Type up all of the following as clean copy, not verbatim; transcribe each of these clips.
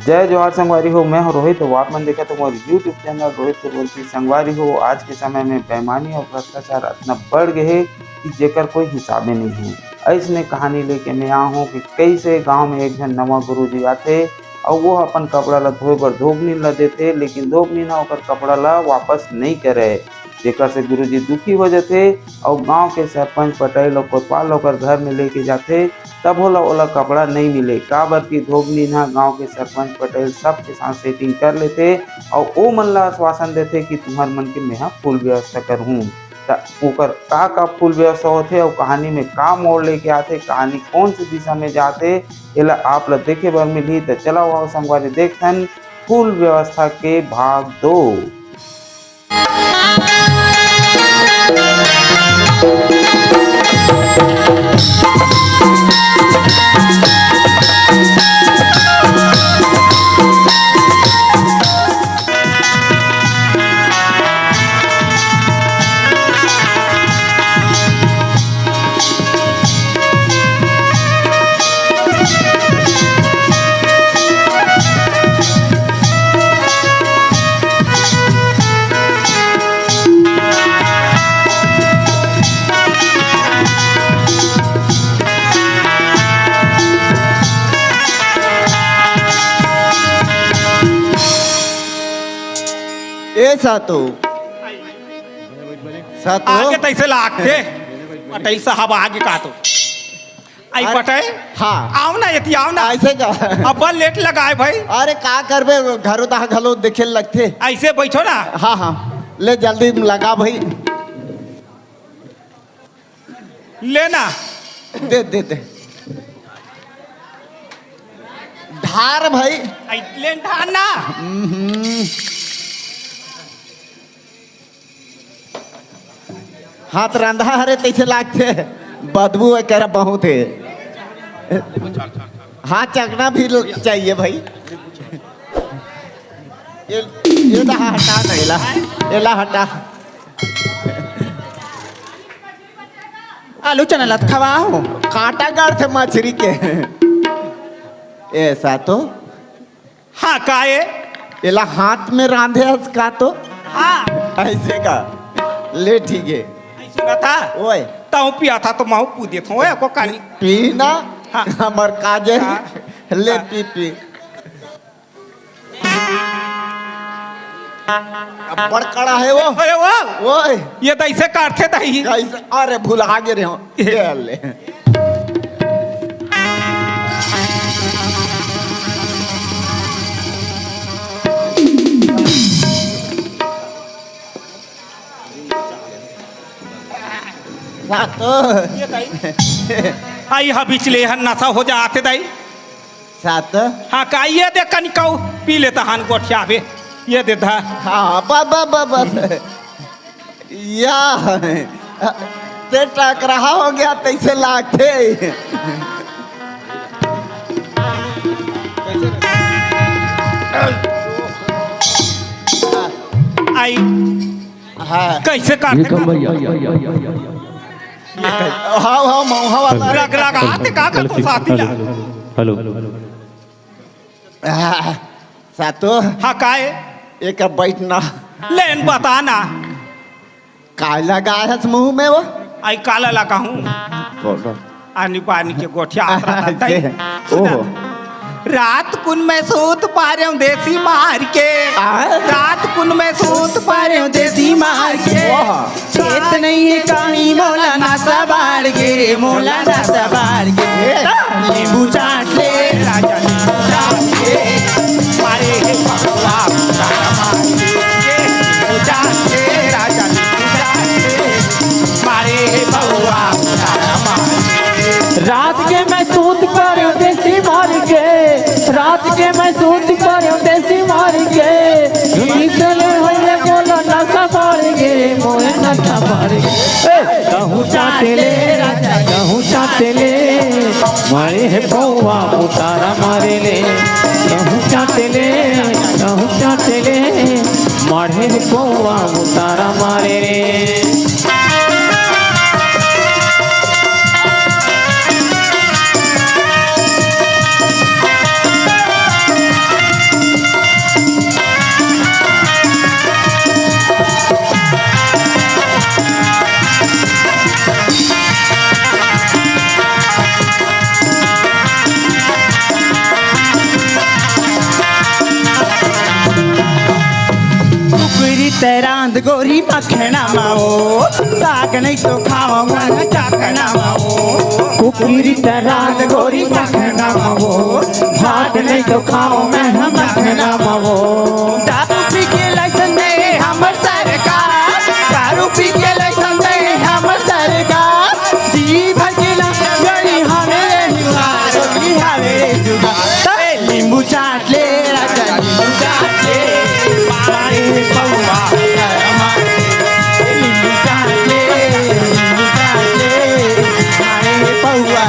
जय जोहार संगवारी हो। मैं हूं रोहित। तो आप मन देखा तो हमारे यूट्यूब चैनल रोहित तो बोलती संगवारी हो। आज के समय में बेईमानी और भ्रष्टाचार इतना बढ़ गए है कि जेकर कोई हिसाबे नहीं है। ऐसने कहानी लेके मैं आया हूँ कि कैसे गांव में एक जन नवा गुरुजी आते और वो अपन कपड़ा ला धोए बर धोबनी ला देते, लेकिन धोबनी ना होकर कपड़ा ला वापस नहीं करे, जेकर से गुरुजी दुखी हो जाते और गांव के सरपंच पटेल और कोतवाल होकर घर में लेके जाते, तब ओला कपड़ा नहीं मिले। काबर की धोबनी ना गांव के सरपंच पटेल सबके साथ सेटिंग कर लेते और वो मन ला आश्वासन देते कि तुम्हार मन के मैं फुल व्यवस्था करूँ। ओकर का फुल व्यवस्था होते और कहानी में का मोड़ लेके आते, कहानी कौन सी दिशा में जाते, एला आप ला देखे बर मिली। तो चला हुआ संगवारी देखथन फुल व्यवस्था के भाग 2। ए सातो आगे तैसे लागते पटेल साहब आगे का तो आई पटेल। हाँ आओ ना यति आओ ना ऐसे का अब लेट लगाए भाई। अरे का करबे घरो तहा घलो देखे लगते। ऐसे बैठो ना। हाँ हाँ ले जल्दी लगा भाई। लेना दे दे दे धार भाई। ले ढाना हाथ रंधा हरे तैसे लागते बदबू कर बहुत है। हाथ चकना भी चाहिए भाई। ये तो हटा नहीं एला हटा। आलू चना लत खवाओ कांटा गाड़ थे मछली के। ऐसा तो हाँ काए एला हाथ में रांधे का तो हाँ ऐसे का ले ठीक है। सुना था ओए ताऊ पिया था तो माऊ पू देत हो को कहानी पीना हाँ। हमर काजे हाँ। ले हाँ। पी पी अब बड़कड़ा है वो। अरे वो ओए ये तो ऐसे काटते दही। कैसे अरे भूल आगे रहे हो ये ले सातो ये दही आई हा बिचले हन नशा हो जाते दही। सात हाँ का ये दे कनिकाऊ पी लेता हन गोठिया बे ये दे धा। हाँ बाबा या ते टकराहा हो गया तैसे लागते। आई हाँ कैसे काटते हाँ मौहा वाला रग लगाते का तो साथी ला। हेलो सातो हाँ काए एक बैठना लेन बताना का लगा है मुंह में वो। आई काला लगा हूँ आनी पानी के गोठिया ओहो रात कुन में सूत पा रहे हूँ देसी मार के। रात कुन में सूत पा रहे हूँ देसी मार के। खेत नहीं है कहीं मोला नासा बाढ़ गे मोला नासा बाढ़ गे। नींबू चाट ले राजा नींबू चाट ले मारे हे भगवा तारा मार के। नींबू चाट ले राजा नींबू चाट ले मारे हे भगवा तारा मार के। रात के मैं सूत पर देसी मार के। रात के मैं सूत पर देसी मार के। निकले होए बोलो नशा मार के मोए नशा मार के। कहूँ चाटे ले राजा कहूँ चाटे ले मारे है बउआ उतारा मारे ले। कहूँ चाटे ले कहूँ चाटे ले मारे है बउआ उतारा मारे ले। तेरांद गोरी मखना माओ साग नहीं तो खाओ मन चाकना माओ कुकीरी तराद गोरी मखना मवो भात नहीं तो खाओ मैं मखना मवो दारू पी के लाइसन दे हमर सरकार दारू पी के लाइसन दे हमर सरकार जी भर के गड़ी हमें जुगाड़ नींबू चाट ले राजा नींबू चाट ले पानी पौवा नींबू चाट ले पानी पौवा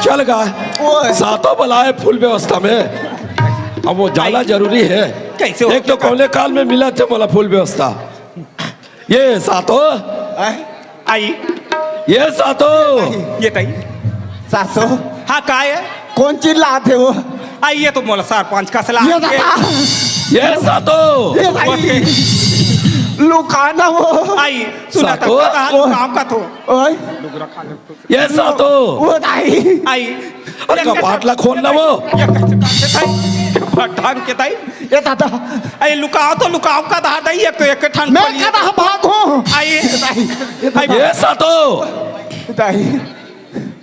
चल गए सातों बलाए फुल व्यवस्था में। अब वो जाना जरूरी है। कैसे हो? एक तो कोने काल में मिला थे बोला फुल व्यवस्था। ये सातों आई ये सातों ये तई सासो हाँ का है कौन चीज लाते हो आई ये तो मोला सरपंच का सलाह ये दादा ये सातों ये भाई लुकाना वो आई सुना सातो? तो काम का तो ओए ये सातों वो दाई आई अरे कपाटला खोलना वो ये कैसे काटे थाई ढंग के थाई ये दादा आई लुकाओ तो लुकाओ का धार दई एक ठन मैं कदा भागो आई ये सातों दाई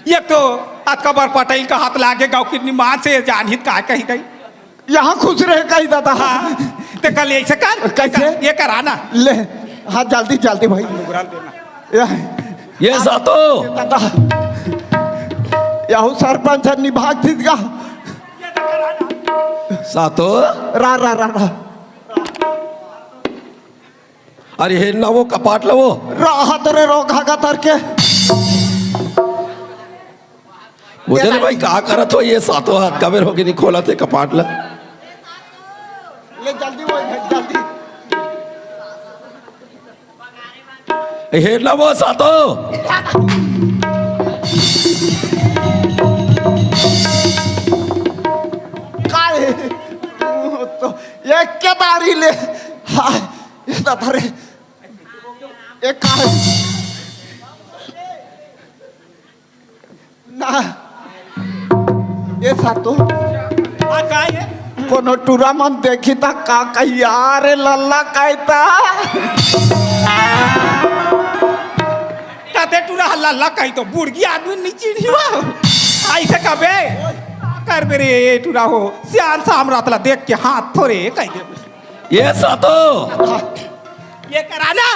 ये तो अकबर पटेल का हाथ लागे गाँव की निमान से जानहित का कही दई यहाँ खुश रहे कहीं दादा हाँ ते कल ऐसे कर कैसे? ये कराना ले हाँ जल्दी जल्दी भाई नुगराल देना ये सातों दादा यहू सरपंच निभाग थी का सातों रा रा रा रा अरे हे ना वो कपाटला वो राहत रे रोगा का तर के मुझे भाई कहा करत हो ये सातों हाथ कबर होके नहीं खोला थे कपाटला। ले जल्दी वो जल्दी हे ना वो सातों काय तो एक के बारी ले हाँ ये दादा रे एक काय ना ये सातो हाँ का है कोनो टूरा मन देखी था का यार लल्ला कहता कहते टूरा हल्ला ला कही तो बुढ़गी आदमी नीचे नहीं हुआ ऐसे कबे कर मेरे ये टूरा हो सियान साम रातला देख के हाथ थोड़े कही दे ये सातों ये कराना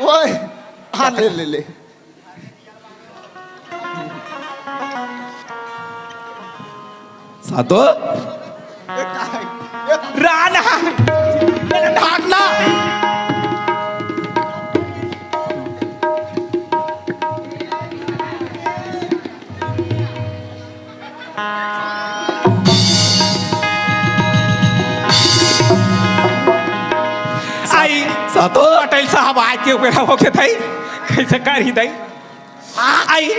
ओए हाँ ले ले ले सातों ये काय ये राना ये ढाकना आई सातों पटेल साहब आए के ऊपर होके थई कैसे कर ही दई आई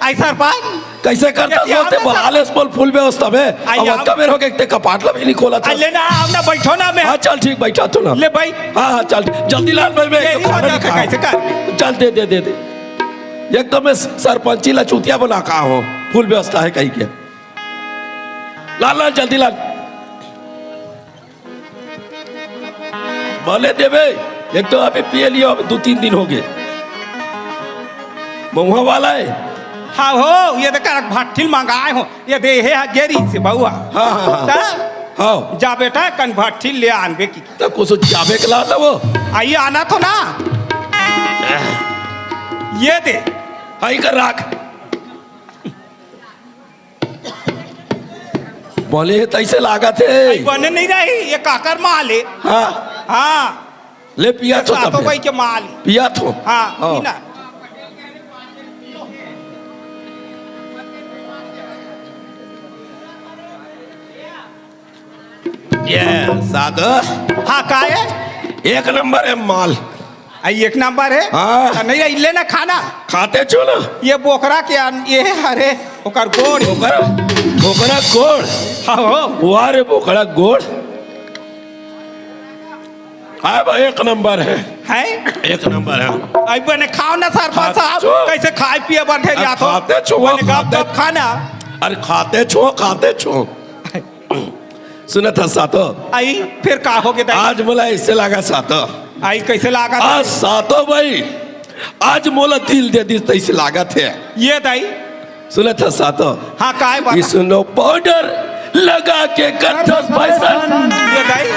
आई सरपंच कैसे करता सोते बलाले बोल फुल व्यवस्था में आई अब आओ। कबर होके एक कपाटला भी नहीं खोला था। ले ना हमने बैठो ना मैं हाँ चल ठीक बैठा तू ना ले भाई हाँ हाँ चल जल्दी लाल भाई मैं ये एक तो खाना नहीं कैसे खाया। कर चल दे दे दे दे एकदम मैं सरपंची ला चूतिया बना कहा हो फुल व्यवस्था है कहीं के लाल लाल जल्दी लाल बोले देवे एक तो अभी पिए लियो अभी 2-3 दिन हो गए महुआ वाला है हाँ हो ये देखा भट्ठिल मंगाए हो ये दे है गेरी से बहुआ हाँ हाँ हाँ ता? हाँ जा बेटा कन भट्ठिल ले आनबे की तब कुछ जावे के ला वो आइए आना तो ना ये दे आई कर राख बोले तैसे लागा थे बने नहीं रही ये काकर माल है हाँ हाँ ले पिया तो सातों तब भाई के माल है पिया तो हाँ हाँ। पीना ये सादा हाँ का है एक नंबर है माल आई एक नंबर है हाँ। नहीं रही लेना खाना खाते चो ना ये बोकरा के ये हरे ओकर गोड़ बोकरा बोकरा गोड़ हाँ हो वारे बोकरा गोड़ हाँ भाई एक नंबर है है एक नंबर है आई बने खाओ ना सरपंच साहब छो। कैसे खाए पिए बैठे या तो खाते छो, बने गप खाते। गप खाना अरे खाते छो सुना था सातो आई फिर का हो गया दाई आज बोला इससे लगा सातो आई कैसे लागा आज सातो भाई आज मोला दिल दे दी तैसे लागत है ये दाई सुना था सातो हाँ काय बात इसनो पाउडर लगा के करथस पैसन ये दाई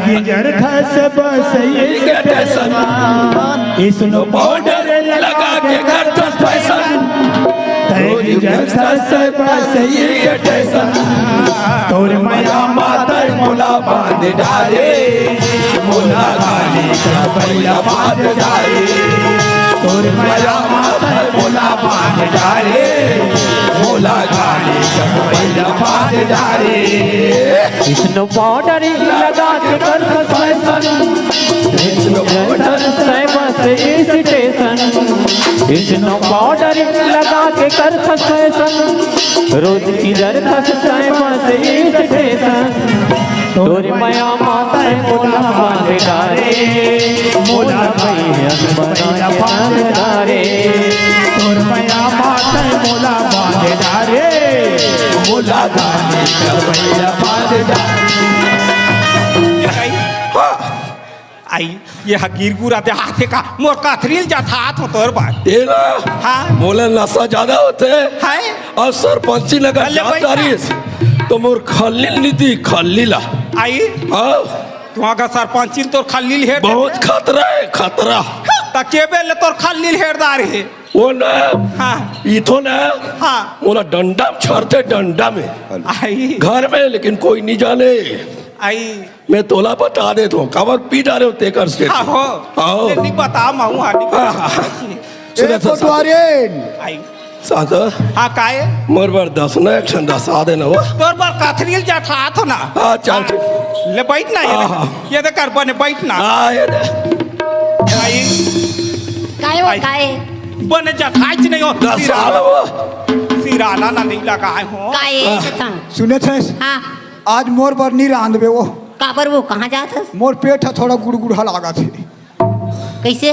जिंजर खस बस के टेसन इसनो पाउडर लगा के करथस पैसन जिंजर खस बस ये टेसन तोर माया मातर मोला बांध डाले मोला गाली का बैला बांध डाले तोर माया मातर मोला बांध डाले मोला गाली का बैला बांध डाले इसनो पाउडर लगा के कर फैशन इसनो पाउडर लगा के कर फैशन रोज इधर खस स्टेशन तोरे माया माता मोला बांध डारे मोला भैया बना बांध डारे तोर माया माता मोला बांध डारे मोला गाली का बैला बांध डाले आई ये हकीर गुरा दे हाथे का मोर काथरील जा हाथ में तोर बात तेरा हाँ मोला नशा ज्यादा होते है और सरपंची लगा अल्ले भाई जातारीस तो मोर खल्लील नीति खल्लीला आई हाँ तुहा का सरपंची तोर खल्लील हेड बहुत खतरा है खतरा ता केबे ले तोर खल्लील हेडदार है वो ना हाँ इथो ना हाँ मोला डंडा में छड़ते डंडा में आई घर में लेकिन कोई नहीं जाने आई मैं तोला बता दे तो कवर पी डाले होते कर से हाँ हो आओ। ये नहीं बता माहू हाँ सुने तो आई साथ हाँ काय मोर बार दस ना एक ठंडा सा देना वो तोर बार काथरील जा हाथ हो ना हाँ चल ठीक ले बैठ ना हाँ। ये दे कर बने बैठ ना हाँ ये दे आई काय हो आई। काय बने जा खाइच नहीं हो दस साल वो सिराना ना नहीं लगा हो काय सुने थे हाँ आज मोर पर नहीं रांधबे वो काबर वो कहाँ जात हस मोर पेट है थोड़ा गुड़गुड़ा लागा थे कैसे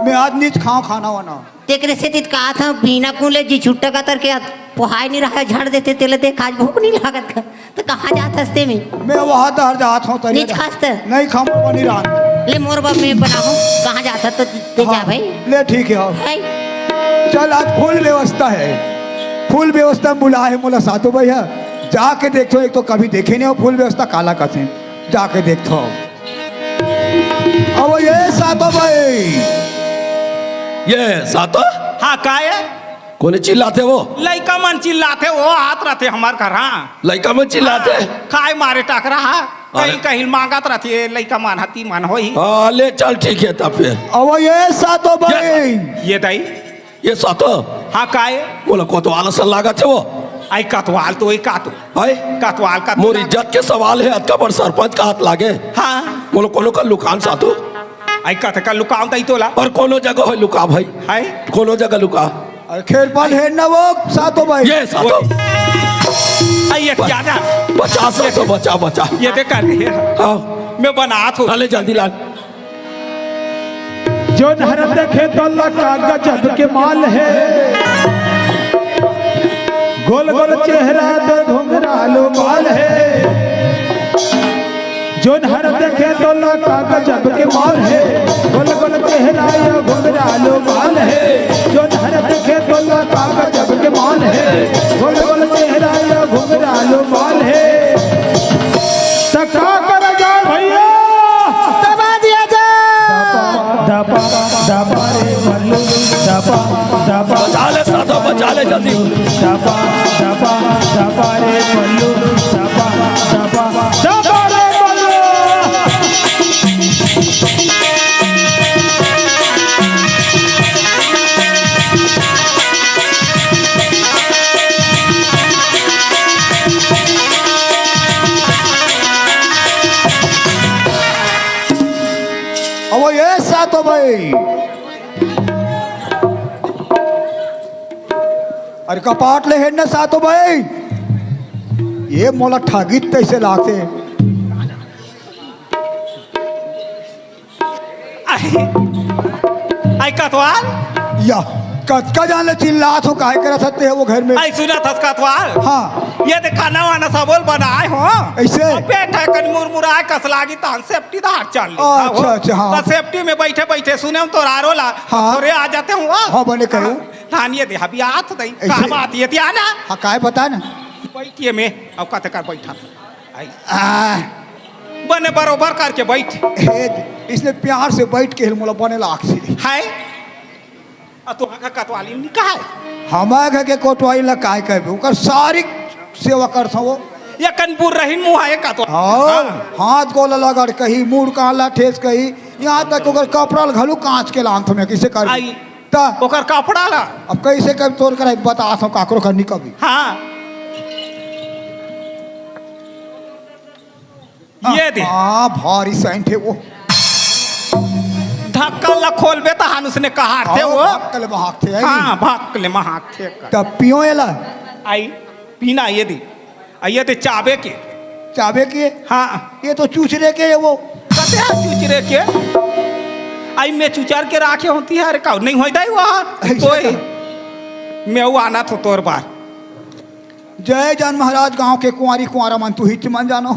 मैं आज नीच खाऊं खाना वाना तेकरे से तित कहा था बिना कुले जी छुट्टा का तर के पोहाय नहीं रहा झाड़ देते तेले देख आज भूख नहीं लागत का तो कहाँ जात हस्ते में मैं वहाँ दहर जात हूँ तरी नीच खास त नहीं खाऊं वो नहीं रांध ले मोर बाप में बनाऊं कहाँ जाता तो ते जा भाई ले ठीक है हाँ। है चल आज फुल व्यवस्था है फुल व्यवस्था बुला है मोला सातो भैया जाके देखो एक तो कभी देखे नहीं हो फुल व्यवस्था काला कसे जाके देखो अब ये सातो भाई ये सातो हाँ काय कोने चिल्लाते वो लइका मन चिल्लाते वो हाथ रहते हमार घर हाँ लड़का में चिल्लाते काय मारे टकरा हाँ अरे। कहीं कहीं मांगत रहती लइका मन हती मन हो ही हाँ ले चल ठीक है तब फिर अब ये सातो भाई ये दई ये सातो हाँ काय बोला को तो आलस लगा थे वो आई कतवाल तो ही कातू हाय कतवाल का मोर इज्जत के सवाल है अतका पर सरपंच का हाथ लागे हाँ बोलो कोनो का लुकान सातो आई कत का लुकाव दई तोला और कोनो जगह है लुका भाई है कोनो जगह लुका अरे खेल पाल है ना वो सातो भाई ये सातो आई ये क्या ना बचा सातो बचा बचा ये देख कर रही है हाँ मैं बना थू अले जल्दी लाल जो नहर देखे तो लगा गजब के माल है गोल गोल चेहरा तो घुंघरालो बाल है जो नहर देखे तो लगा गजब के माल है गोल गोल चेहरा या घुंघरालो बाल है जो नहर देखे तो लगा गजब के माल है गोल गोल चेहरा या घुंघरालो बाल है तका कर जा भैया दबा दिया जा दबा दबा रे मल्लू दबा दबा बचा ले सातो बचा ले जल्दी दबा दबा दबा रे मल्लू दबा दबा दबा रे मल्लू अब ये सातो भाई अरे कपाट ले है ना सातो भाई ये मोला ठगित तैसे लाते आई कतवाल या कतका जान चिल्लात हो काहे कर सकते हैं वो घर में। आई सुना था कतवाल। हाँ ये दे खाना वाना सबोल बनाए हो ऐसे? बैठा कर मुरमुराए कस लागी तान सेफ्टी दा हाथ चल ली अच्छा, अच्छा, हाँ। तो सेफ्टी में बैठे बैठे सुने तो आरोला हाँ। थोड़े आ जाते हूँ हाँ, बने कहो। थानिए दे अभी आत दई ऐसे? का बात ये त्या ना हाँ काहे पता ना। बैठिए में अब कते कर बैठा आई आ, बने बरोबर करके बैठ इसने प्यार से बैठ के मोला बने लाख सी है तो का कतवाली नहीं कहा है हमारे के कोटवाई ला काय कहबे ओकर सारी सेवा करथो वो। ये कनपुर रही मुँह है का तो हाँ हाथ गोला लगड़ कही मुड़ काला ठेस कही यहाँ तक ओकर कपड़ा घलू कांच के लांथ में किसे कर आई ता ओकर कपड़ा ला अब कैसे कब तोड़ कर बता सो काकरो करनी कभी। हाँ ये दे हाँ भारी सैंठ है वो। धक्का ला खोलबे तो हान उसने कहा थे वो कल बहाक थे हाँ भाकले महाक थे तब पियो एला आई पीना ये दी ये दे चाबे के चाबे के। हाँ ये तो चूचरे के है वो। कते हैं चुचरे के आई मैं चुचार के राखे होती है अरे का नहीं हो दाई वहाँ तो मैं वो आना तो तोर बार जय जान महाराज गांव के कुंवारी कुंवारा मन तू हिच मन जानो।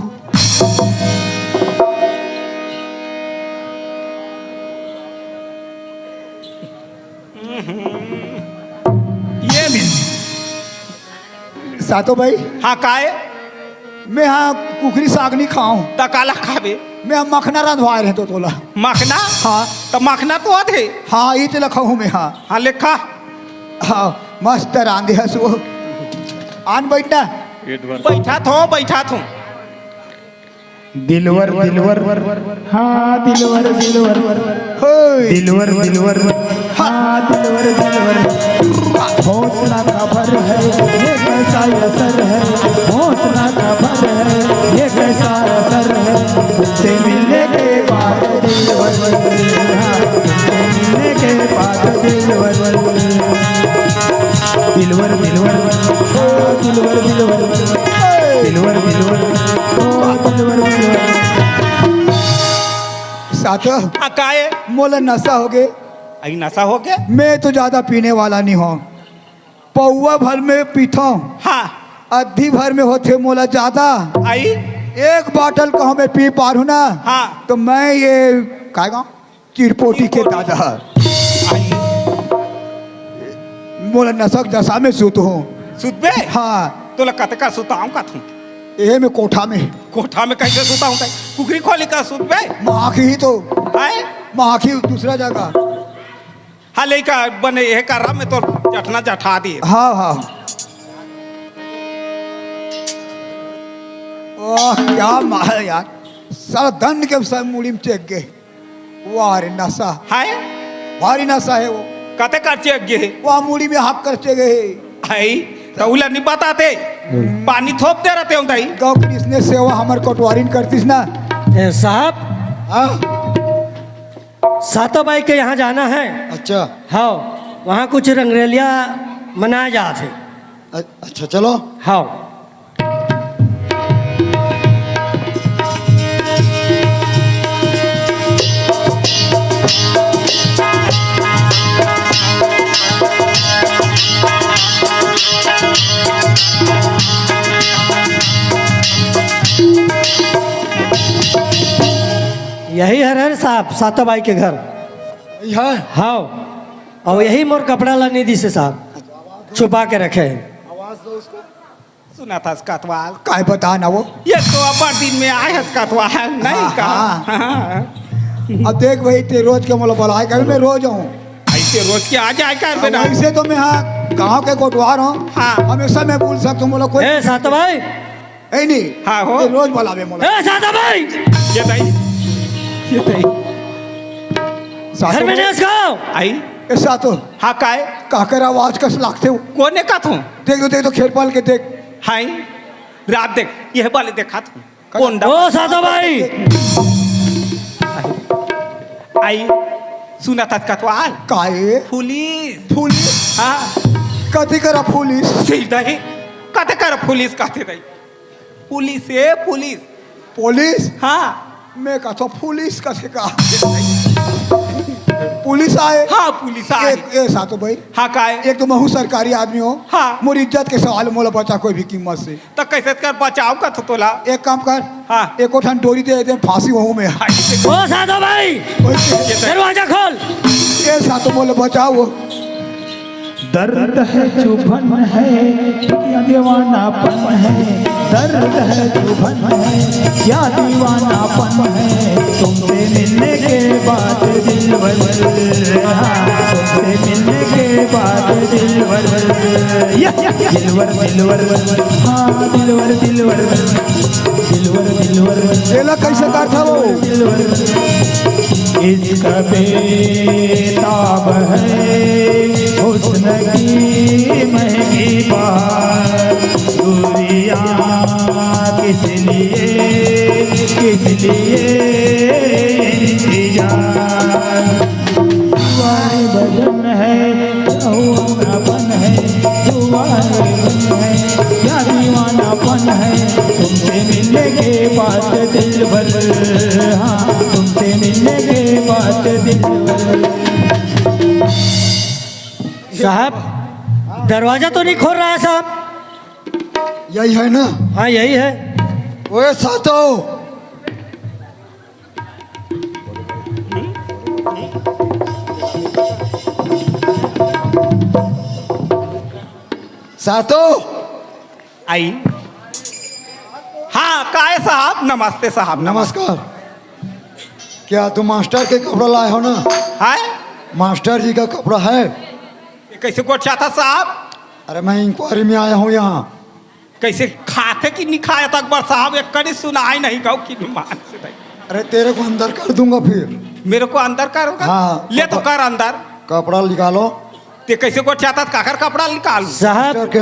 ये में सातो भाई हाँ काए मैं हाँ कुकरी साग नहीं खाऊं तकाला खाबे मैं हम मखना रंधवाए रहे तो तोला। मखना हाँ तो मखना तो आधे हाँ ये तो लखा हूँ मैं। हाँ हाँ लिखा हाँ मस्त रांधे हसो आन बैठना बैठा थो दिलवर दिलवर हाँ दिलवर दिलवर होय दिलवर दिलवर हाँ दिलवर दिलवर हौसला का भर है ये कैसा असर है हौसला का भर है ये कैसा असर है तुमसे मिलने के बाद दिलवर हाँ तुमसे मिलने के बाद दिलवर दिलवर दिलवर हाँ दिलवर दिलवर दिलवर दिलवर सातो हाँ काए मोला नशा हो गए। आई नशा हो गया मैं तो ज्यादा पीने वाला नहीं हूँ पौवा भर में पीता हूँ हाँ अद्धी भर में होते मोला ज्यादा। आई एक बोतल कहो मैं पी पा रू ना हाँ तो मैं ये खाएगा चिरपोटी के दादा आई मोला नशक दशा में सुत हूँ। सुतबे हाँ तो कते का सुताऊं का थू ये में कोठा में कोठा में कैसे सुताऊं तक कुकरी खोली का सुतबे माखी ही तो आए माखी दूसरा जगह। हाँ लेका बने ये कर रहा मैं तो जठना जठा दी हाँ हाँ ओह क्या माल यार सारा दंड के सब मुड़ी में चेक गए वाह रे नशा हाय भारी नशा है वो कते कर चेक गे वहाँ मुड़ी में हाथ कर चेक गए। आई तो उला नहीं बताते पानी थोप दे रहते हूँ ताई गौ कृष्ण सेवा हमार कटवारी करतीस ना। साहब हाँ सातो बाई के यहाँ जाना है। अच्छा हाँ वहाँ कुछ रंगरेलिया मनाए जाते। अच्छा चलो। हाँ यही है साहब सातो बाई के घर। हाँ और यही मोर कपड़ा ला निधि से साहब छुपा के रखे हैं। सुना था स्कतवाल काय बता ना वो ये तो अपर दिन में आए स्कतवाल नहीं हाँ, का हाँ। अब देख भाई ते रोज के मोला बुलाए कभी मैं रोज हूँ ऐसे रोज के आ जाए कर बेटा ऐसे तो मैं हाँ गाँव के कोटवार हूँ। हाँ। हमेशा मैं बोल सकता हूँ मोला कोई ए सातो बाई है नहीं। हाँ हो। ते रोज बुलावे मोला ए सातो बाई ये दाई घर में नहीं खाओ आई ऐसा तो हाँ काय काकर आवाज कस लागते हो। कोने का थू देख तो खेल पाल के देख हाय रात देख यह वाले देखा थू कौन ओ सातो बाई आई सुना था कतवाल काहे पुलिस पुलिस हाँ कथी करा पुलिस सीधा ही कते कर पुलिस कहते रही पुलिस है पुलिस पुलिस हाँ मैं कहता पुलिस कथी का पुलिस आए। हाँ पुलिस आए। ए सातो भाई, हाँ काहे एक तो महू सरकारी आदमी हो। हाँ। मोर इज्जत के सवाल मोला बचा कोई भी कीमत से। तो कैसे कर बचाओ का तो तोला। एक काम कर, हाँ। एक ठन डोरी दे दे, फांसी वहू में। ओ साधो भाई दरवाजा खोल। ए सातो मोला बचाओ। दर्द है चुभन है या दीवानापन है, दर्द है चुभन है या दीवानापन है, तुमसे मिलने के बाद दिलवर, हाँ तुमसे मिलने के बाद दिलवर, दिलवर दिलवर, हाँ दिलवर दिलवर, दिलवर दिलवर, एला कैसे करता वो? इसका बेताब है हुस्न की महंगी बात, दूरियां किस लिए इंतजार, दुआएं बदन है दीवानापन है, दुआएं बदन है क्या दीवानापन है, तुमसे मिलने के बाद दिल भर, हाँ तुमसे मिलने के बाद दिल भर। साहब दरवाजा तो नहीं खोल रहा है साहब। यही है ना? हाँ यही है। ओए सातो, सातो आई। हाँ काहे साहब। नमस्ते साहब। नमस्कार। क्या तुम मास्टर के कपड़ा लाए हो ना? है मास्टर जी का कपड़ा है? ये कैसे को चाहता साहब। अरे मैं इंक्वायरी में आया हूँ यहाँ। कैसे खाते कि नहीं खाया तक अकबर साहब। एक कड़ी सुनाई नहीं गौ की मान से भाई। अरे तेरे को अंदर कर दूंगा फिर। मेरे को अंदर करोगा। हाँ। ले तो कर अंदर। कपड़ा निकालो। ते कैसे को चाहता काकर कपड़ा निकाल। साहब मास्टर के।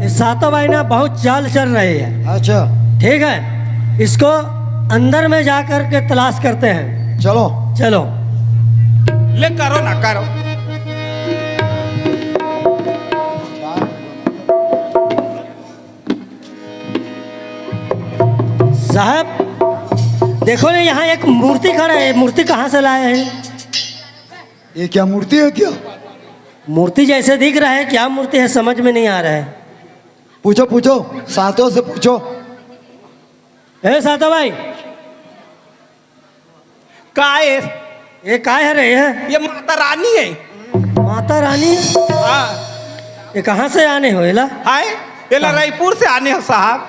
ये सातों भाई ना बहुत चाल चल रही है। अच्छा ठीक है, इसको अंदर में जा कर के तलाश करते हैं। चलो। चलो ले करो ना करो। साहब देखो ना यहाँ एक मूर्ति खड़ा है। मूर्ति कहाँ से लाए हैं? ये क्या मूर्ति है क्या? मूर्ति जैसे दिख रहा है, क्या मूर्ति है समझ में नहीं आ रहा है। पूछो पूछो, सातों से पूछो। ए सातो भाई काहे ये काय है रे? ये माता रानी है। माता रानी? हाँ ये कहाँ से आने हो एला? है ये रायपुर से आने हो साहब।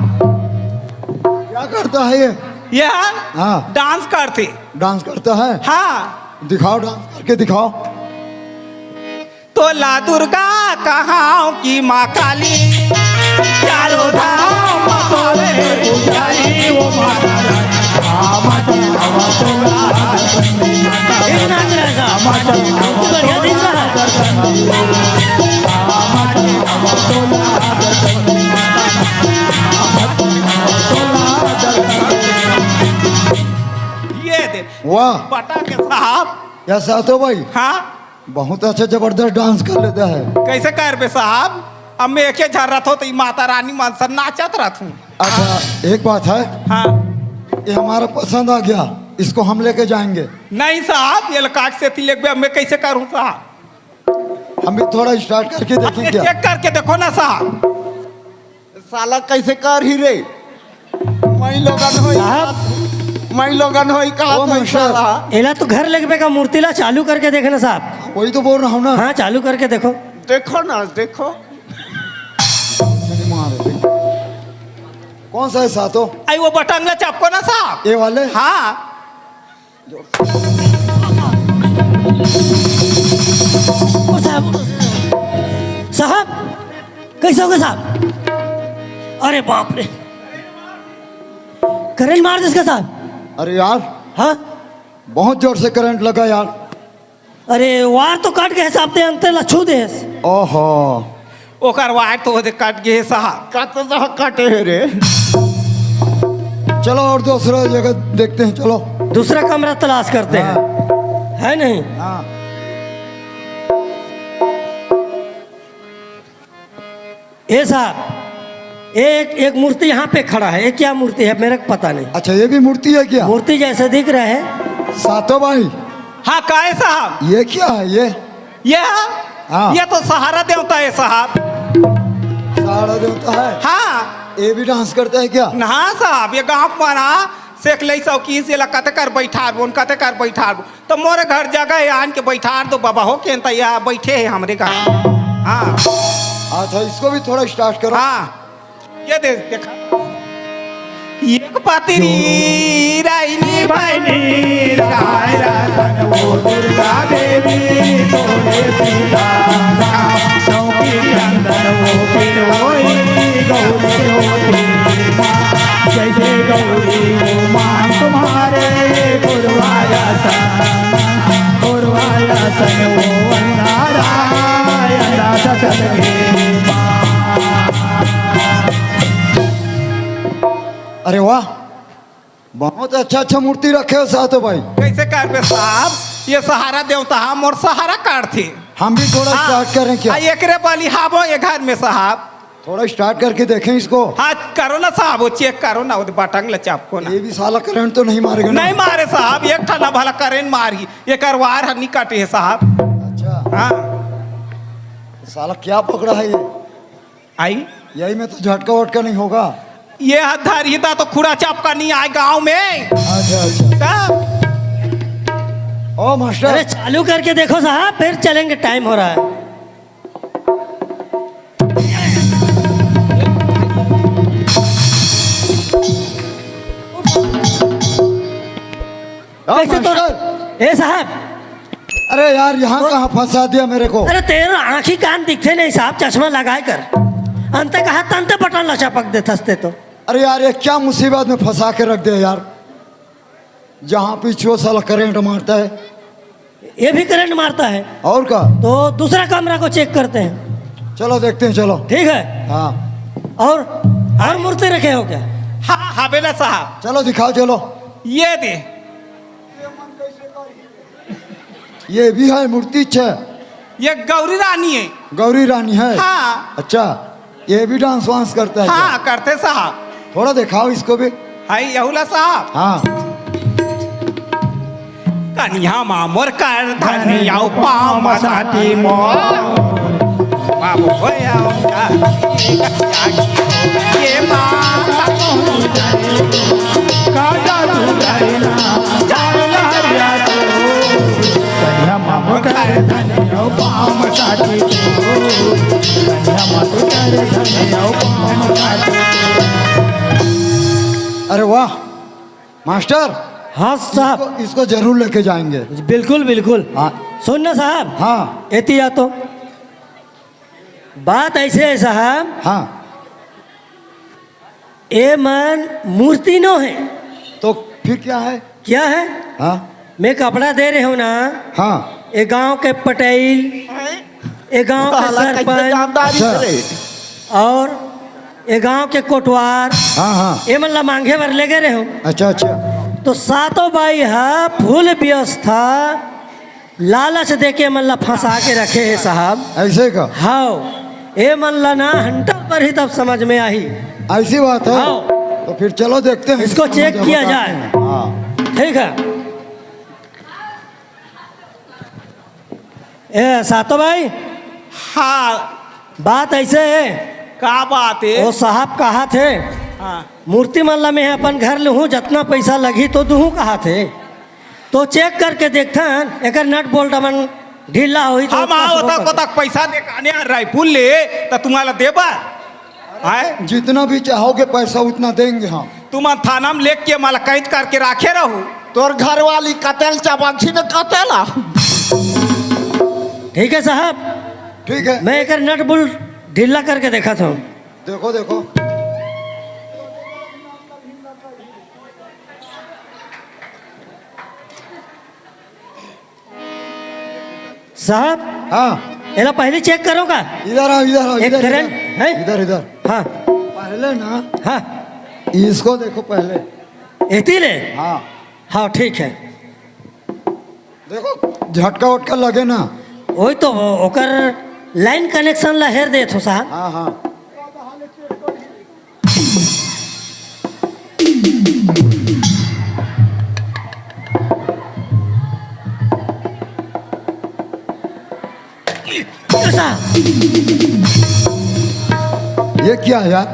क्या करता है ये? ये हाँ। डांस करते। डांस करता है? हाँ दिखाओ, डांस करके दिखाओ। तो ला दुर्गा कहाँ की माँ काली, चारों धाम महावे पुजारी वो माता रानी। एक नाच रहा है साहब, बढ़िया दिख रहा है। ये दे वाह बटा के साहब। या सातो भाई हाँ बहुत अच्छा जबरदस्त डांस कर लेता है। कैसे कर बे साहब। अब मैं एक झर्रत हो तो माता रानी मनसन नाचत रहत हूँ। अच्छा एक बात है, हाँ ये हमारा पसंद आ गया, इसको हम लेके जाएंगे। नहीं साहब ये काट से तिलक बे मैं कैसे करूँ साहब। हम भी थोड़ा स्टार्ट करके देखें क्या? चेक करके देखो ना साहब। साला कैसे कर ही रे। मैं लोगन होई मैं लोगन होई कहा ओ तो मास्टर। साला। एला तो घर लगने का मूर्ति ला चालू करके देखना साहब। वही तो बोल रहा हूँ ना। हाँ चालू करके देखो। देखो ना देखो। कौन सा है सातो? आई वो बटंगला चपको ना साहब। ये वाले? हाँ ओ साहब, साहब कैसे हो गए साहब? अरे बाप रे, करंट मार दे इसका साहब। अरे यार हाँ बहुत जोर से करंट लगा यार। अरे वार तो काट गए साहब, ते अंतर ला छू दे। ओहो ओकर वायर तो ओदे कट गए साहब। काटे है रे। चलो और दूसरा जगह देखते हैं। चलो दूसरा कमरा तलाश करते हैं, है नहीं? हाँ ए साहब एक मूर्ति यहाँ पे खड़ा है। ये क्या मूर्ति है मेरे को पता नहीं। अच्छा ये भी मूर्ति है क्या? मूर्ति जैसे दिख रहा है। सातो भाई हाँ काहे साहब ये क्या है ये? हाँ। ये तो सहारा देवता है साहब। सहारा देवता है? हाँ ये भी डांस करता है क्या? हाँ साहब, ये गाँव माना सेख लई सौकी से कते कर बैठा बोन कते कर बैठा तो मोरे घर जगह है आन के बैठा दो बाबा हो के यहाँ बैठे है हमरे घर। हाँ अच्छा इसको भी थोड़ा स्टार्ट करो। हाँ ये देखा एक पतिनी राइनी बहनी राय रतन वो दुर्गा देवी तोरे सीता चौकी अंदर वो पिन होई गौरी होती जैसे गौरी वो मान तुम्हारे गुरुवाया सन वो अंधारा चल अरे वाह, बहुत अच्छा अच्छा मूर्ति रखे हो सातो भाई। कैसे कर बे साहब, ये सहारा देवता हम और सहारा कार थे। हम भी थोड़ा स्टार्ट करें क्या? एकरे वाली हाबो ये घर में साहब थोड़ा स्टार्ट करके देखें इसको। हाँ करो ना साहब, वो चेक करो ना, वो बटन ल चापको ना। ये भी साला करंट तो नहीं मारेगा ना? नहीं मारे साहब, एक ठना भला करेंट मारी, ये करवार हनी काटे है साहब। अच्छा हाँ साला क्या पकड़ा है ये? आई यही में तो झटका वटका नहीं होगा। ये हथारी था तो खुड़ा चापका नहीं आए गाँव में। अच्छा अच्छा ओ मास्टर, अरे चालू करके देखो साहब, फिर चलेंगे, टाइम हो रहा है। कैसे तो ए साहब, अरे यार यहाँ कहाँ फंसा दिया मेरे को? अरे तेरे आंखी कान दिखते नहीं साहब, चश्मा लगाए कर अंत कहा तंते बटन ला चपक दे थसते तो। अरे यार ये क्या मुसीबत में फंसा के रख दिया यार। जहाँ पीछे साला करंट मारता है, ये भी करंट मारता है। और क्या? तो दूसरा कमरा को चेक करते हैं। चलो देखते हैं, चलो। ठीक है। हाँ और मूर्ति रखे हो क्या? हाँ हाँ बेला साहब, चलो दिखाओ, चलो। ये दे, ये भी है मूर्ति? छे ये गौरी रानी है। गौरी रानी है? हाँ अच्छा, ये भी डांस वांस करता है? हाँ करते साहब। थोड़ा दिखाओ इसको भी। हाय यहुला साहब, हाँ कन्या मामोर कर धनिया पाँव मसाटी मोर बाबू होया ये माता काजा दुलाइना जाला हरिया तो कन्या मामोर कर धनिया पाँव मसाटी कन्या मामोर कर धनिया पाँव मसाटी। अरे वाह मास्टर, हाँ साहब, इसको जरूर लेके जाएंगे। बिल्कुल बिल्कुल। हाँ सुनना साहब, हाँ एतिया तो बात ऐसे है साहब, हाँ। ए मन मूर्ति नो है तो फिर क्या है? क्या है? हाँ मैं कपड़ा दे रहे हूँ ना, हाँ ए गांव के पटेल, ए गांव के सरपंच और ए गांव के कोटवार, हाँ हाँ। ए मन ला मांगे भर ले गए हूँ। अच्छा अच्छा, तो सातों बाई है फुल व्यवस्था लालच दे के मन ला फंसा के रखे है साहब। ऐसे का? हाँ ए मन ला ना हंटर पर ही तब समझ में आई। ऐसी बात है? हाँ। तो फिर चलो देखते हैं, इसको चेक मुझे किया बताते जाए। हैं। हाँ ठीक है। ए सातो भाई, हाँ बात ऐसे है, का बात है? वो साहब कहा थे हाँ मूर्ति मल्ला में अपन घर लूँ, जितना पैसा लगी तो दूँ कहा थे। तो चेक करके देखता एक नट बोल्ट मन ढीला हुई तो हम आओ तक तक पैसा दे काने रायपुर ले तो तुम्हारा देबा है। जितना भी चाहोगे पैसा उतना देंगे हम। तुम थाना में लेके के माला कैद करके राखे रहू। तोर घर वाली कतल चाबाक्षी ने कतेला। ठीक है साहब, ठीक है, मैं एक नट बोल्ट ढीला करके देखा था। देखो देखो। साहब हाँ एला पहले चेक करो का। इधर आओ, इधर आओ, एक इधर करंट है? इधर इधर। हाँ पहले ना हाँ, इसको देखो पहले। एती ले। हाँ हाँ ठीक है। देखो झटका वटका लगे ना। वही तो ओकर लाइन कनेक्शन ला हेर दे थो साहब। हाँ हाँ ये क्या है यार?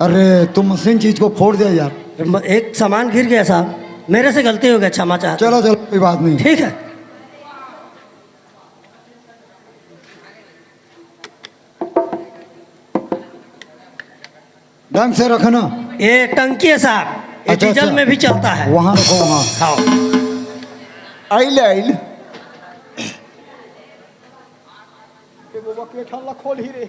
अरे तुम मशीन चीज को फोड़ दिया यार। एक सामान गिर गया साहब, मेरे से गलती हो गया, क्षमा चाहता चलो चलो कोई बात नहीं। ठीक है। ढंग से रखना। ये टंकी है साहब, ये अच्छा, डीजल अच्छा। में भी चलता है। वहाँ रखो वहाँ। हाँ। आइल आइल खोल ही रे।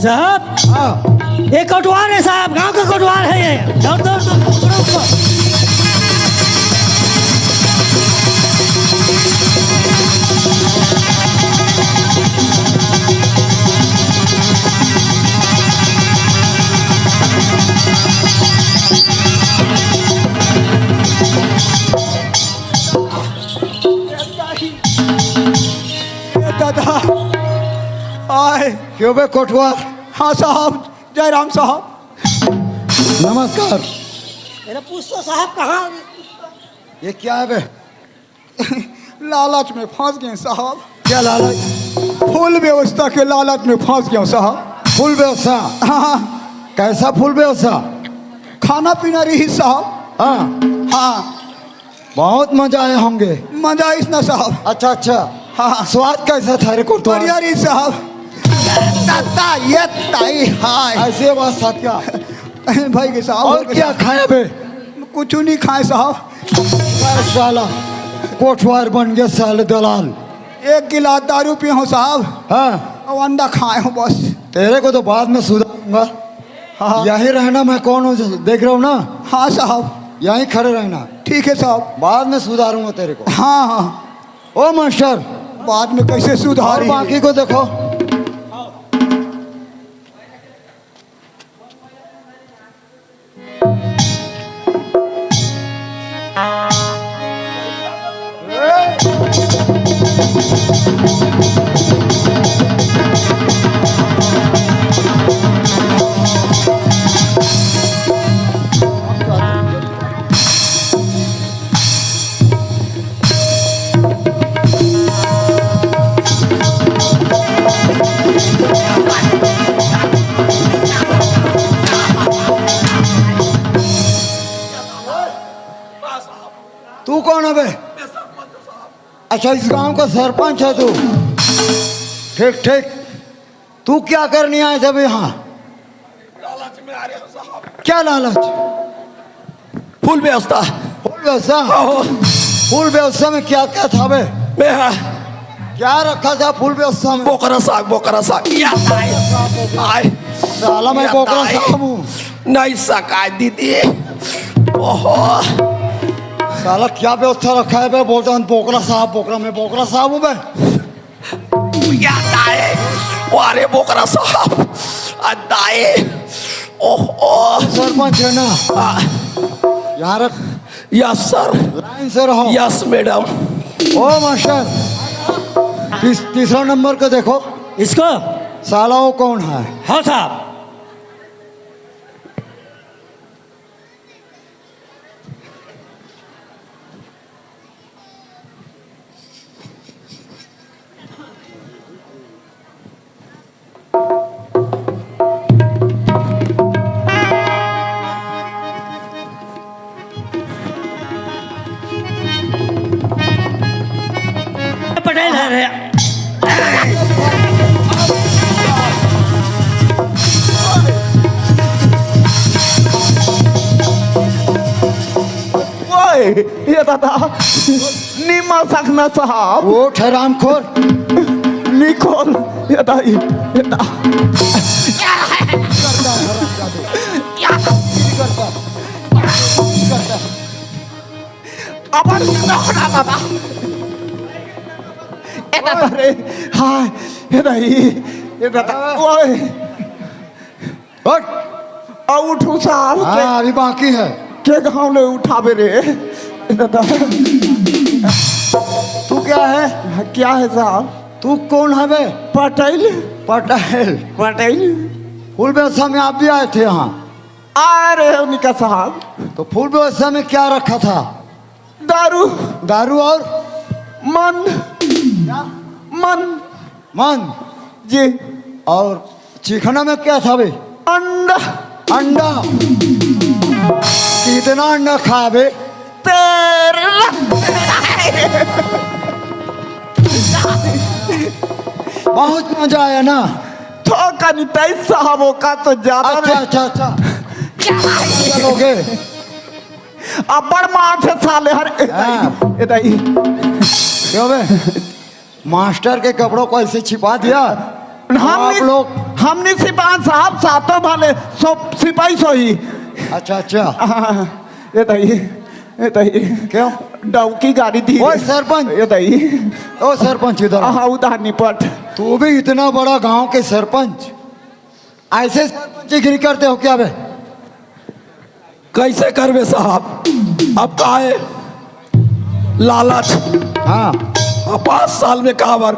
साहब हाँ ये कोटवार है साहब, गांव का कोटवार है ये। दौड़ दौड़ दौड़ पकड़ो उसको। दादा आए क्यों बे कोटवार? हाँ साहब, जयराम साहब नमस्कार। मेरा पूछो साहब कहाँ? ये क्या है बे? लालच में फंस गए साहब। क्या लालच? फुल व्यवस्था के लालच में फंस गया साहब। फुल व्यवस्था? हाँ। कैसा फुल व्यवस्था? खाना पीना रही साहब। हाँ हाँ। बहुत मजा आए होंगे। मजा इसना साहब। अच्छा अच्छा। हाँ। स्वाद कैसा था रे कोटवार? बढ़िया रही साहब। ताता ये ताई हाय। ऐसे अवस्था क्या भाई के साहब? और क्या खाया बे? कुछ नहीं खाए साहब। साला कोठवार बन गया साले दलाल। एक गिलास दारू पिए हो साहब। हाँ। और अंडा खाए हो बस। तेरे को तो बाद में सुधारूंगा। हाँ। यहीं रहना, मैं कौन हूँ देख रहा हूँ ना? हाँ साहब। यहीं खड़े रहना। ठीक है साहब। बाद में सुधारूंगा तेरे को। हाँ हाँ। ओ मास्टर, बाद में कैसे सुधार? बाकी को देखो। तू कौन है बे? अच्छा इस गांव का सरपंच है तू? ठीक ठीक। तू क्या करने आए जब यहाँ? लालच में आ रहे हो साहब। क्या लालच? फुल व्यवस्था। फुल व्यवस्था? फुल व्यवस्था में क्या क्या था बे? मैं क्या रखा था फुल व्यवस्था में? बोकरा साग, बोकरा साग। या आए साला मैं बोकरा साहब हूँ। नहीं सका दीदी। ओहो साला क्या व्यवस्था रखा है बे? बोलता हूँ बोकरा साहब, बोकरा में बोकरा साहब हूँ बे। अरे बोकरा साहब अदाए। ओहो सरपंच है ना? यहाँ रख। Yes sir. लाइन से रहो। Yes madam. ओ मास्टर, तीसरा नंबर को देखो। इसको? साला वो कौन है? हाँ साहब। पटेल है। ये दादा नीमा सकना साहब। वो ठहराम खोर निकोल ये दाई ये दा अबर नखरा बाबा ये दादा रे। हाँ ये दाई ये दादा। ओए उठू साहब। हाँ अभी बाकी है। के गाँव ले उठावे रे दादा। तू क्या है? क्या है साहब? तू कौन है बे? पटेल। पटेल पटेल फूल व्यवस्था में आप भी आए थे यहाँ? आ रहे हो निका साहब। तो फूल व्यवस्था में क्या रखा था? दारू दारू और मन मन मन जी। और चिकना में क्या था बे? अंडा अंडा। कितना अंडा खाया बे? तेरा बहुत मजा आया ना? तो कनी 23 साहबों का तो ज्यादा अच्छा अच्छा अच्छा चलोगे? अब बड़ माठ साले हर हाँ। इधर क्यों बे? मास्टर के कपड़ों को ऐसे छिपा दिया? आप लोग हमने सिपाही साहब सातों वाले सब सिपाही सोई। अच्छा अच्छा ये क्यों? डौकी गाड़ी थी। ओए सरपंच, ये ओ सरपंच इधर आ। हाँ उधर निपट। तू भी इतना बड़ा गांव के सरपंच, ऐसे सरपंचगिरी करते हो क्या बे? कैसे करवे साहब? अब का है लालच। हाँ 5 साल में काबर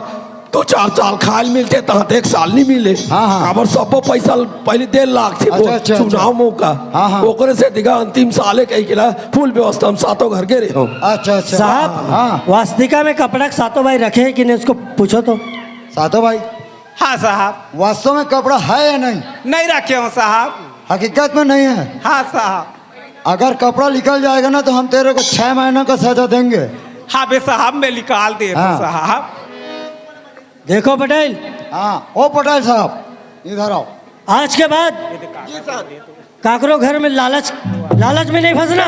2-4 साल खाल मिलते तहत 1 साल नहीं मिले। हाँ, हाँ। काबर सबको पैसा पहले 1.5 लाख थे। अच्छा, अच्छा, चुनाव मौका हाँ, हाँ। ओकरे से दिखा अंतिम साले कही किला फुल व्यवस्था हम सातों घर के रहे हो। अच्छा अच्छा साहब हाँ वास्तिका में कपड़ा सातों भाई रखे हैं कि नहीं उसको पूछो तो। सातो भाई हाँ साहब। वास्तव में कपड़ा है या नहीं? नहीं रखे हो साहब। हकीकत में नहीं है? हाँ साहब। अगर कपड़ा निकल जाएगा ना तो हम तेरे को 6 महीने का सजा देंगे। हाँ बे साहब मैं निकाल दे हाँ। साहब। देखो पटेल, हाँ ओ पटेल साहब इधर आओ। आज के बाद काकरो घर में लालच में नहीं फंसना,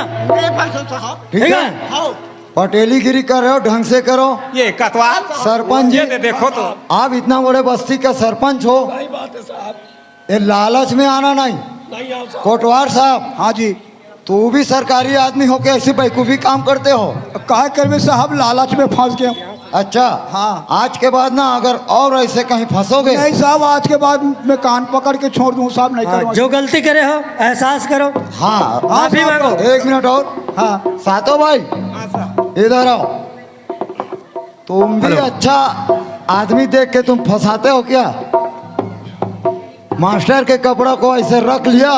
ठीक ठीक है? है? पटेलीगिरी कर रहे हो, ढंग से करो। ये कतवाल सरपंच ये जी, दे देखो तो। आप इतना बड़े बस्ती का सरपंच हो, सही बात है साहब। ये लालच में आना नहीं। नहीं आओ साहब। कोटवार साहब। हाँ जी। तू भी सरकारी आदमी होके ऐसे बेवकूफी काम करते हो? काहे करवे साहब, लालच में फंस गया। अच्छा हाँ। आज के बाद ना अगर और ऐसे कहीं फंसोगे नहीं साहब, आज के बाद मैं कान पकड़ के छोड़ दूं साहब, नहीं हाँ, करूँगा। जो गलती करे हो एहसास करो, हाँ माफी मांगो। 1 मिनट और। हाँ सातो भाई इधर आओ। तुम भी अच्छा आदमी देख के तुम फंसाते हो क्या? मास्टर के कपड़ा को ऐसे रख लिया।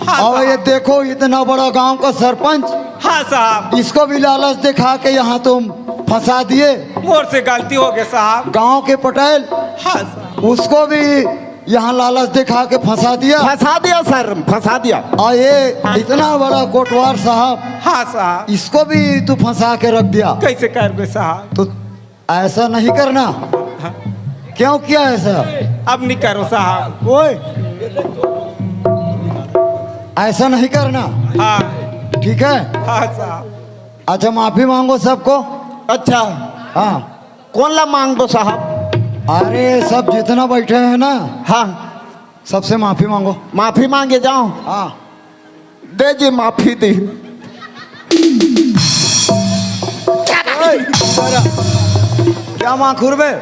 हाँ और ये साहब। देखो इतना बड़ा गांव का सरपंच, हाँ साहब। इसको भी लालच दिखा के यहाँ तुम फंसा दिए। मोर से गलती हो गई साहब। गांव के पटेल, हाँ साहब। उसको भी यहाँ लालच दिखा के फंसा दिया। फंसा दिया सर, फंसा दिया। और ये इतना बड़ा कोटवार साहब, हाँ साहब। इसको भी तू फंसा के रख दिया। कैसे कर गए साहब? तो ऐसा नहीं करना। क्यों किया ऐसा? अब नहीं करो साहब। ओए ऐसा नहीं करना, हाँ ठीक है? हाँ साहब। अच्छा माफी मांगो सबको। अच्छा हाँ कौन ला मांग दो साहब? अरे सब जितना बैठे हैं ना, हाँ सबसे माफी मांगो। माफी मांगे जाओ। हाँ दे जी माफी दी। क्या माखूर बे?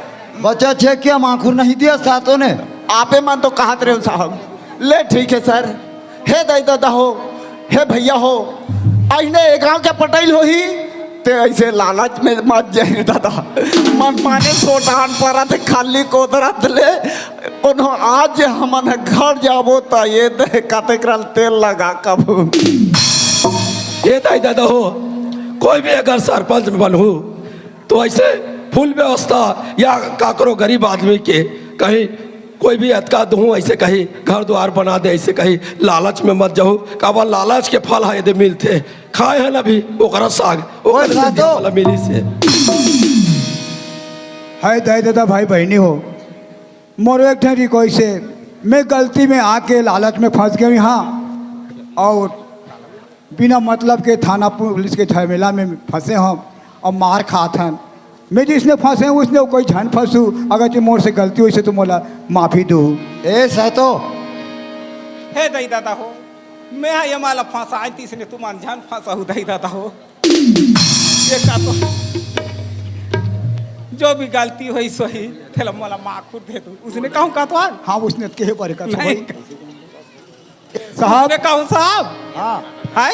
बच्चा चेक किया, माखूर नहीं दिया सातों ने। आपे मन तो कहत रहे हो साहब। ले ठीक है सर। हे दादा हो, हे भैया हो, अने एक गाँव के पटेल हो ही ते ऐसे लालच में मत जाए दादा। मन माने सोटान पड़ा थे खाली कोदरत ले कोनो आज हमन घर जाबो तो ये दे कते करल तेल लगा कब। ये दादा हो, कोई भी अगर सरपंच बनू तो ऐसे फुल व्यवस्था या काकरो गरीब आदमी के कहीं कोई भी अतका दूँ ऐसे कहीं घर द्वार बना दे, ऐसे कहीं लालच में मत जाओ। काबा लालच के फल है यदि मिलते खाए हैं ना भी ओकरा साग ओकरा से दिया वाला मिली से। है दाई दादा भाई बहनी हो, मोर एक ठहरी कोई से मैं गलती में आके लालच में फंस गई। हाँ, और बिना मतलब के थाना पुलिस के झमेला में फंसे हम और मार खात हैं। मैं जिसने फंसे हूँ उसने कोई झन फंसू, अगर जो मोर से गलती हुई से तो मोला माफ़ी दो। ए सातो हे दई दादा हो, मैं ये माला फंसा आई थी इसने तुम अनजान फंसा हूँ दई दादा हो। ये का तो जो भी गलती हुई सही थेला मोला माखुर दे दो। उसने कहूँ का तो हाँ उसने कहे पर का नहीं साहब। मैं कहूँ साहब। हाँ है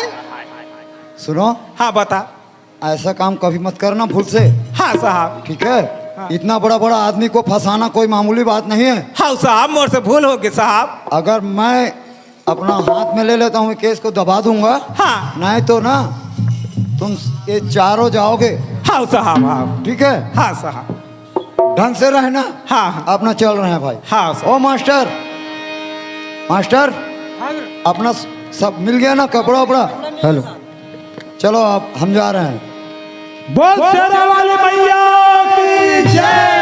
सुनो, हाँ बता। ऐसा काम कभी मत करना भूल से, हाँ साहब। ठीक है? इतना बड़ा बड़ा आदमी को फंसाना कोई मामूली बात नहीं है। हाँ साहब, मोर से भूल हो गई साहब। अगर मैं अपना हाथ में ले लेता हूँ केस को दबा दूंगा। हाँ। नहीं तो ना तुम ये चारों जाओगे। हाँ साहब, हाँ। ठीक है। हाँ साहब। ढंग से रहना। हाँ। अपना चल रहे हैं भाई। हाँ साहब। ओ मास्टर, मास्टर अपना सब मिल गया ना, कपड़ा वपड़ा। हेलो, चलो आप हम जा रहे हैं। बोल शेरा वाली मैया की जय।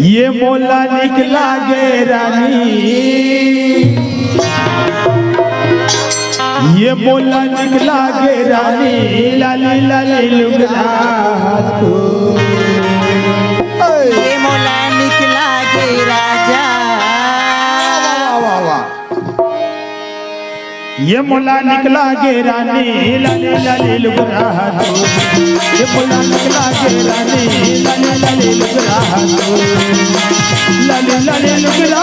ये मोला निकला गे रानी, ये मोला निकला गे रानी, लाली लाली लुगला तू। ये मोला निकला गे राजा, वाह वाह। ये मोला निकला गे रानी, लाली लाली लुगला तू। ये मोला निकला गे रानी, लाली लाली लुगला तू। लाली लाली लुगला